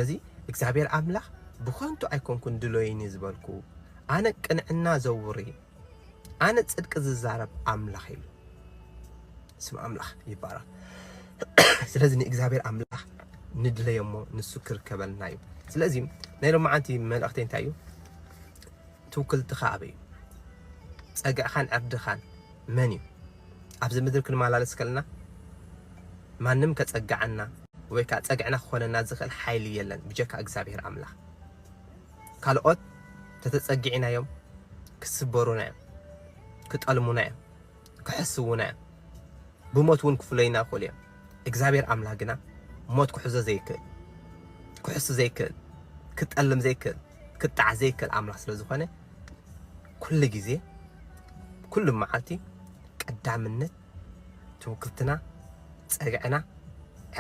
ስለዚህ እግዚአብሔር አምላኽ ብኾንቱ ኣይኮንኩን ድሎይኒ ዝበልኩ ኣነ ቅንዕና ዘውሪ ኣነ ጽድቂ ዝዛረብ ኣምላኽ ኢሉ ስም ኣምላኽ ይባረክ። ስለዚህ ንእግዚአብሔር ኣምላኽ ንድለየሞ ንሱ ክርከበልና እዩ። ስለዚህ ናይ ሎማዓንቲ መልእኽተይ እንታይ እዩ? ትውክልትኻ ኣበይ እዩ? ፀጋዕኻን ዕርድኻን መን እዩ? ኣብዚ ምድሪ ክንመላለስ ከለና ማንም ከፀጋዓና ወይ ከዓ ፀግዕና ክኾነና ዝኽእል ሓይሊ የለን ብጀካ እግዚአብሔር ኣምላኽ። ካልኦት ተተፀጊዕናዮም ክስበሩና እዮም፣ ክጠልሙና እዮም፣ ክሕስቡና እዮም፣ ብሞት እውን ክፍለዩና ይኽእሉ እዮም። እግዚአብሔር ኣምላኽ ግና ሞት ክሕዞ ዘይክእል፣ ክሕሱ ዘይክእል፣ ክጠልም ዘይክእል፣ ክጣዕ ዘይክእል ኣምላኽ ስለ ዝኾነ ኩሉ ግዜ ኩሉ መዓልቲ ቀዳምነት ትውክልትና ፀግዕና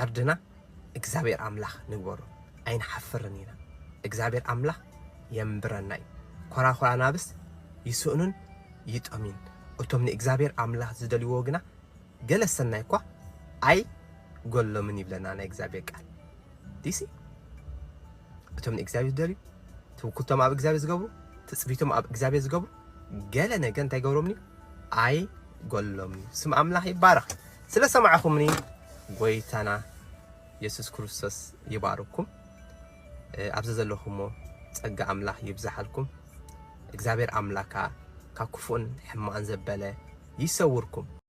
ዕርድና እግዚአብሔር ኣምላኽ ንግበሮ ኣይንሓፍርን ኢና። እግዚአብሔር ኣምላኽ የንብረና እዩ። ኮራኮራ ናብስ ይስእኑን ይጠሚን። እቶም ንእግዚአብሔር ኣምላኽ ዝደልይዎ ግና ገለ ሰናይ እኳ ኣይ ጎሎምን ይብለና ናይ እግዚአብሔር ቃል ዲሲ። እቶም ንእግዚአብሔር ዝደልዩ ትውክልቶም ኣብ እግዚአብሔር ዝገብሩ ትፅቢቶም ኣብ እግዚአብሔር ዝገብሩ ገለ ነገር እንታይ ገብሮምኒ ኣይ ጎሎምኒ። ስም ኣምላኽ ይባረኽ። ስለ ሰማዕኹምኒ ጎይታና ኢየሱስ ክርስቶስ ይባርኩም። ኣብዚ ዘለኹሞ ፀጋ ኣምላኽ ይብዛሓልኩም። እግዚአብሔር ኣምላኽ ካብ ክፉእን ሕማቕን ዘበለ ይሰውርኩም።